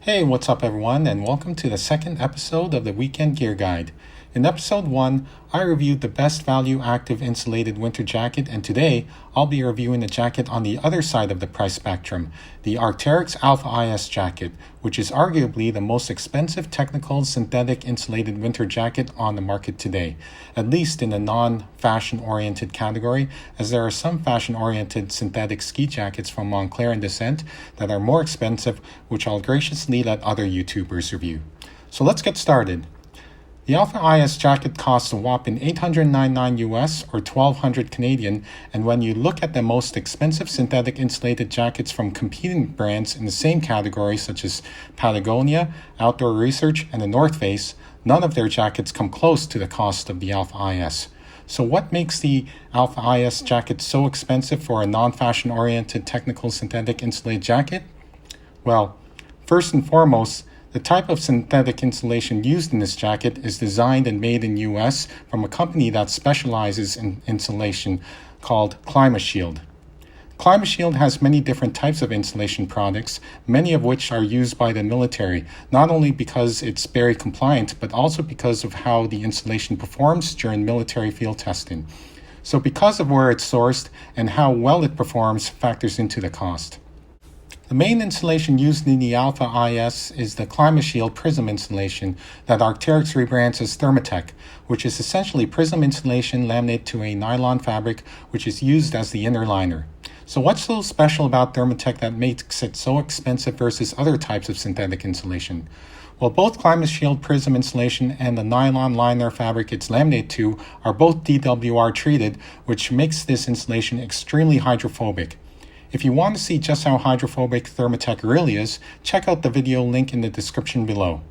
Hey, what's up everyone, and welcome to the second episode of the Weekend Gear Guide. In episode 1, I reviewed the best value active insulated winter jacket, and today I'll be reviewing a jacket on the other side of the price spectrum, the Arcteryx Alpha IS jacket, which is arguably the most expensive technical synthetic insulated winter jacket on the market today, at least in the non-fashion oriented category, as there are some fashion oriented synthetic ski jackets from Montclair and Descent that are more expensive, which I'll graciously let other YouTubers review. So let's get started. The Alpha IS jacket costs a whopping $899 US or $1,200 Canadian, and when you look at the most expensive synthetic insulated jackets from competing brands in the same category such as Patagonia, Outdoor Research, and the North Face, none of their jackets come close to the cost of the Alpha IS. So what makes the Alpha IS jacket so expensive for a non-fashion oriented technical synthetic insulated jacket? Well, first and foremost, the type of synthetic insulation used in this jacket is designed and made in US from a company that specializes in insulation called ClimaShield. ClimaShield has many different types of insulation products, many of which are used by the military, not only because it's very compliant, but also because of how the insulation performs during military field testing. So because of where it's sourced and how well it performs factors into the cost. The main insulation used in the Alpha IS is the ClimaShield Prism insulation that Arcteryx rebrands as ThermaTek, which is essentially prism insulation laminated to a nylon fabric which is used as the inner liner. So what's so special about ThermaTek that makes it so expensive versus other types of synthetic insulation? Well, both ClimaShield Prism insulation and the nylon liner fabric it's laminated to are both DWR treated, which makes this insulation extremely hydrophobic. If you want to see just how hydrophobic ThermaTek really is, check out the video link in the description below.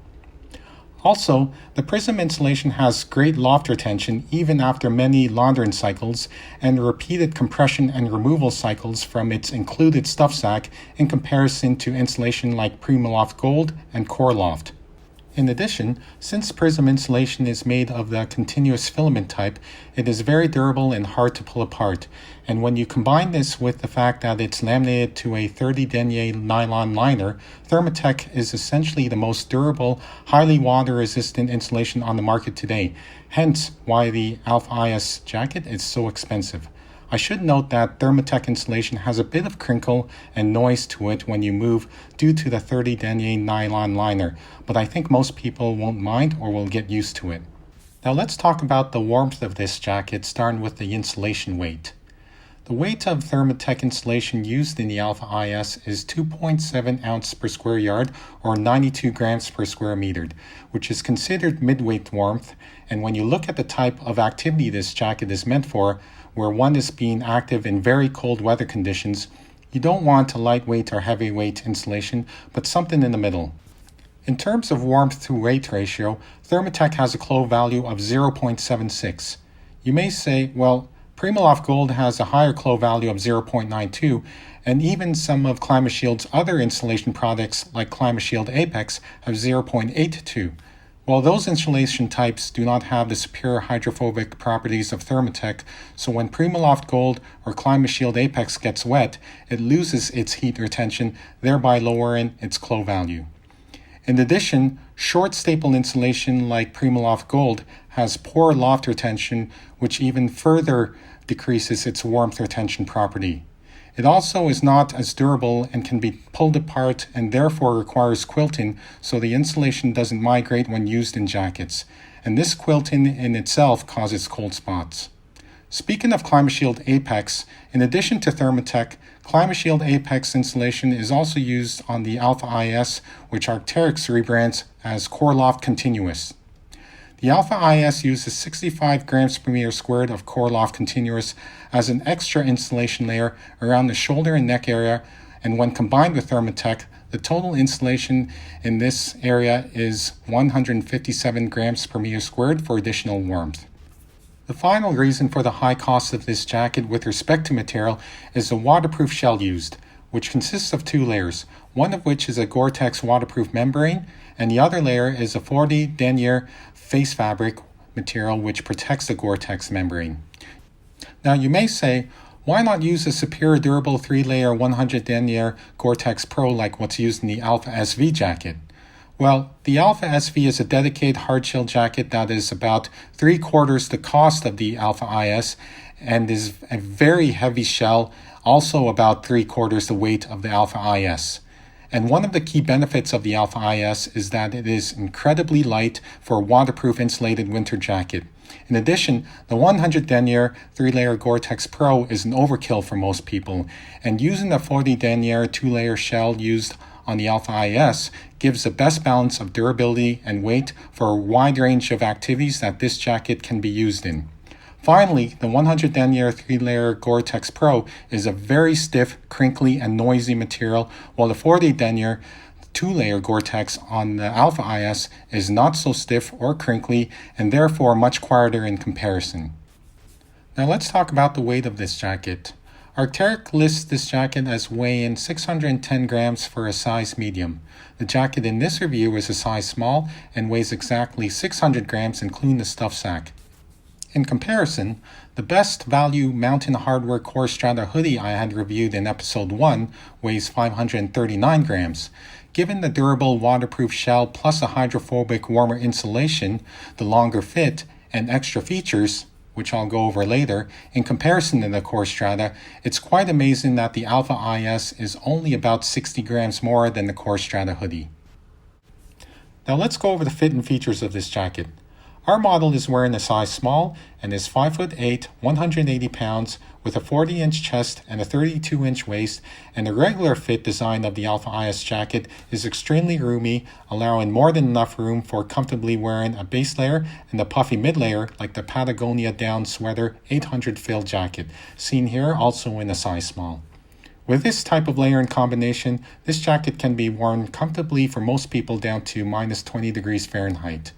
Also, the Prism insulation has great loft retention even after many laundering cycles and repeated compression and removal cycles from its included stuff sack in comparison to insulation like PrimaLoft Gold and CoreLoft. In addition, since Prism insulation is made of the continuous filament type, it is very durable and hard to pull apart. And when you combine this with the fact that it's laminated to a 30 denier nylon liner, ThermaTek is essentially the most durable, highly water-resistant insulation on the market today, hence why the Alpha IS jacket is so expensive. I should note that ThermaTek insulation has a bit of crinkle and noise to it when you move due to the 30 denier nylon liner, but I think most people won't mind or will get used to it. Now let's talk about the warmth of this jacket, starting with the insulation weight. The weight of ThermaTek insulation used in the Alpha IS is 2.7 ounces per square yard or 92 grams per square meter, which is considered mid-weight warmth, and when you look at the type of activity this jacket is meant for, where one is being active in very cold weather conditions, you don't want a lightweight or heavyweight insulation, but something in the middle. In terms of warmth to weight ratio, ThermaTek has a clove value of 0.76. You may say, well, PrimaLoft Gold has a higher clove value of 0.92, and even some of ClimaShield's other insulation products like ClimaShield Apex have 0.82. Well, those insulation types do not have the superior hydrophobic properties of ThermaTek, so when PrimaLoft Gold or ClimaShield Apex gets wet, it loses its heat retention, thereby lowering its clove value. In addition, short staple insulation like PrimaLoft Gold has poor loft retention, which even further decreases its warmth retention property. It also is not as durable and can be pulled apart and therefore requires quilting, so the insulation doesn't migrate when used in jackets, and this quilting in itself causes cold spots. Speaking of ClimaShield Apex, in addition to ThermaTek, ClimaShield Apex insulation is also used on the Alpha IS, which Arcteryx rebrands as CoreLoft Continuous. The Alpha IS uses 65 grams per meter squared of CoreLoft Continuous as an extra insulation layer around the shoulder and neck area, and when combined with ThermaTek, the total insulation in this area is 157 grams per meter squared for additional warmth. The final reason for the high cost of this jacket with respect to material is the waterproof shell used, which consists of two layers, one of which is a Gore-Tex waterproof membrane, and the other layer is a 40 denier face fabric material which protects the Gore-Tex membrane. Now you may say, why not use a superior durable 3-layer 100 denier Gore-Tex Pro like what's used in the Alpha SV jacket? Well, the Alpha SV is a dedicated hardshell jacket that is about 3/4 the cost of the Alpha IS and is a very heavy shell, also about 3/4 the weight of the Alpha IS. And one of the key benefits of the Alpha IS is that it is incredibly light for a waterproof insulated winter jacket. In addition, the 100 denier 3-layer Gore-Tex Pro is an overkill for most people, and using the 40 denier 2-layer shell used on the Alpha IS gives the best balance of durability and weight for a wide range of activities that this jacket can be used in. Finally, the 100 denier 3-layer Gore-Tex Pro is a very stiff, crinkly, and noisy material, while the 40 denier 2-layer Gore-Tex on the Alpha IS is not so stiff or crinkly and therefore much quieter in comparison. Now let's talk about the weight of this jacket. Arcteryx lists this jacket as weighing 610 grams for a size medium. The jacket in this review is a size small and weighs exactly 600 grams including the stuff sack. In comparison, the best value mountain hardware core strata hoodie I had reviewed in episode 1 weighs 539 grams. Given the durable waterproof shell plus a hydrophobic warmer insulation, the longer fit, and extra features, which I'll go over later, in comparison to the core strata, it's quite amazing that the Alpha IS is only about 60 grams more than the core strata hoodie. Now let's go over the fit and features of this jacket. Our model is wearing a size small and is 5'8", 180 pounds with a 40-inch chest and a 32-inch waist, and the regular fit design of the Alpha IS jacket is extremely roomy, allowing more than enough room for comfortably wearing a base layer and a puffy mid-layer like the Patagonia Down Sweater 800 fill jacket, seen here also in a size small. With this type of layering combination, this jacket can be worn comfortably for most people down to minus 20 degrees Fahrenheit.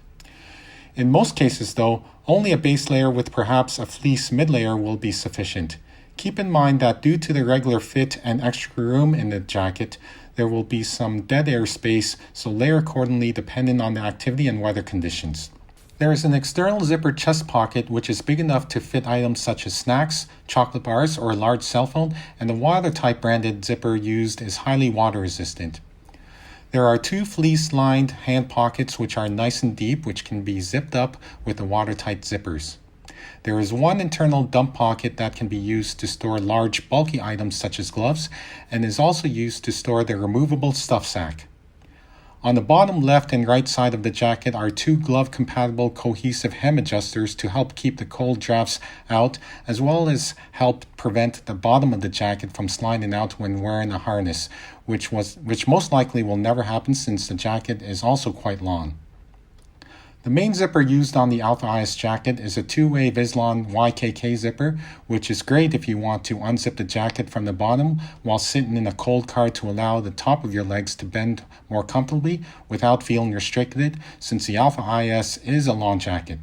In most cases, though, only a base layer with perhaps a fleece mid-layer will be sufficient. Keep in mind that due to the regular fit and extra room in the jacket, there will be some dead air space, so layer accordingly depending on the activity and weather conditions. There is an external zipper chest pocket which is big enough to fit items such as snacks, chocolate bars, or a large cell phone, and the watertight branded zipper used is highly water resistant. There are 2 fleece-lined hand pockets which are nice and deep, which can be zipped up with the watertight zippers. There is 1 internal dump pocket that can be used to store large bulky items such as gloves, and is also used to store the removable stuff sack. On the bottom left and right side of the jacket are 2 glove-compatible cohesive hem adjusters to help keep the cold drafts out, as well as help prevent the bottom of the jacket from sliding out when wearing a harness, which most likely will never happen since the jacket is also quite long. The main zipper used on the Alpha IS jacket is a 2-way Vislon YKK zipper, which is great if you want to unzip the jacket from the bottom while sitting in a cold car to allow the top of your legs to bend more comfortably without feeling restricted, since the Alpha IS is a long jacket.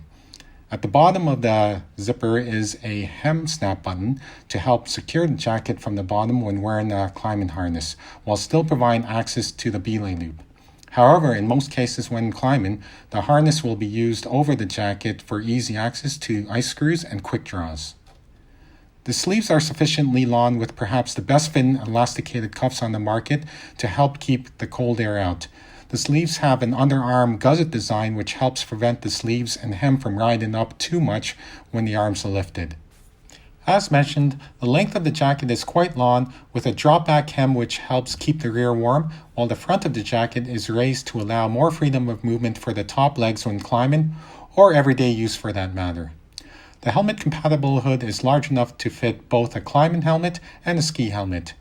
At the bottom of the zipper is a hem snap button to help secure the jacket from the bottom when wearing a climbing harness, while still providing access to the belay loop. However, in most cases when climbing, the harness will be used over the jacket for easy access to ice screws and quick draws. The sleeves are sufficiently long with perhaps the best fitting elasticated cuffs on the market to help keep the cold air out. The sleeves have an underarm gusset design which helps prevent the sleeves and hem from riding up too much when the arms are lifted. As mentioned, the length of the jacket is quite long with a drop-back hem which helps keep the rear warm, while the front of the jacket is raised to allow more freedom of movement for the top legs when climbing, or everyday use for that matter. The helmet-compatible hood is large enough to fit both a climbing helmet and a ski helmet.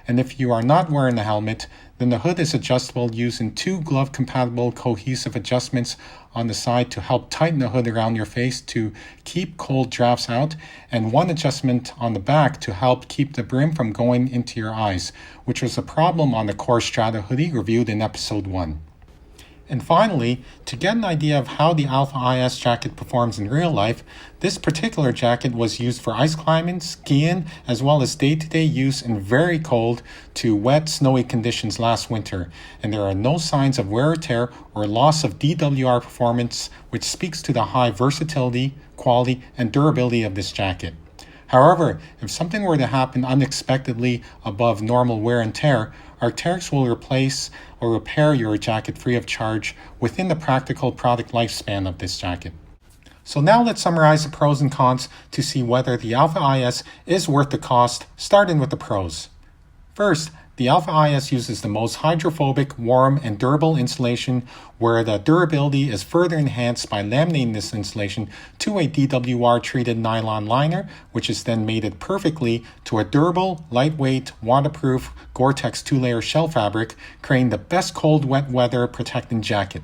And if you are not wearing a helmet, then the hood is adjustable using 2 glove-compatible cohesive adjustments on the side to help tighten the hood around your face to keep cold drafts out, and 1 adjustment on the back to help keep the brim from going into your eyes, which was a problem on the Core Strata hoodie reviewed in episode 1. And finally, to get an idea of how the Alpha IS jacket performs in real life, this particular jacket was used for ice climbing, skiing, as well as day-to-day use in very cold to wet, snowy conditions last winter, and there are no signs of wear or tear or loss of DWR performance, which speaks to the high versatility, quality, and durability of this jacket. However, if something were to happen unexpectedly above normal wear and tear, Arcteryx will replace or repair your jacket free of charge within the practical product lifespan of this jacket. So now let's summarize the pros and cons to see whether the Alpha IS is worth the cost, starting with the pros. First, the Alpha IS uses the most hydrophobic, warm, and durable insulation, where the durability is further enhanced by laminating this insulation to a DWR treated nylon liner, which is then mated perfectly to a durable, lightweight, waterproof Gore-Tex 2-layer shell fabric, creating the best cold, wet weather protecting jacket.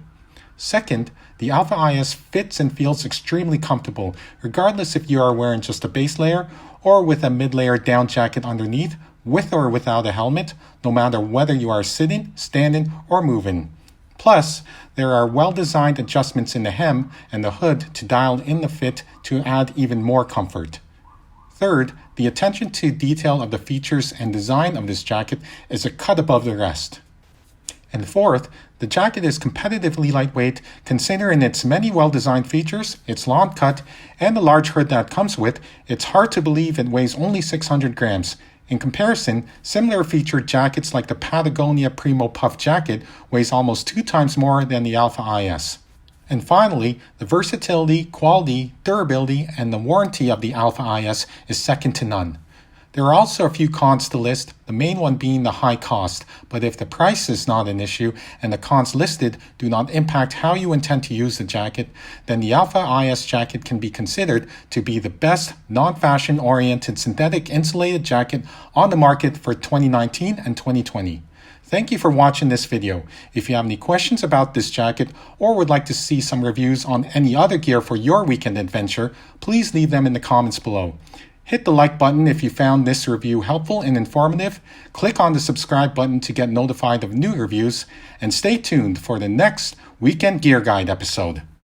Second, the Alpha IS fits and feels extremely comfortable, regardless if you are wearing just a base layer or with a mid-layer down jacket underneath, with or without a helmet, no matter whether you are sitting, standing, or moving. Plus, there are well-designed adjustments in the hem and the hood to dial in the fit to add even more comfort. Third, the attention to detail of the features and design of this jacket is a cut above the rest. And fourth, the jacket is competitively lightweight considering its many well-designed features, its long cut, and the large hood that comes with. It's hard to believe it weighs only 600 grams. In comparison, similar featured jackets like the Patagonia Primo Puff jacket weighs almost 2 times more than the Alpha IS. And finally, the versatility, quality, durability, and the warranty of the Alpha IS is second to none. There are also a few cons to list, the main one being the high cost, but if the price is not an issue and the cons listed do not impact how you intend to use the jacket, then the Alpha IS jacket can be considered to be the best non-fashion oriented synthetic insulated jacket on the market for 2019 and 2020. Thank you for watching this video. If you have any questions about this jacket or would like to see some reviews on any other gear for your weekend adventure, please leave them in the comments below. Hit the like button if you found this review helpful and informative. Click on the subscribe button to get notified of new reviews, and stay tuned for the next Weekend Gear Guide episode.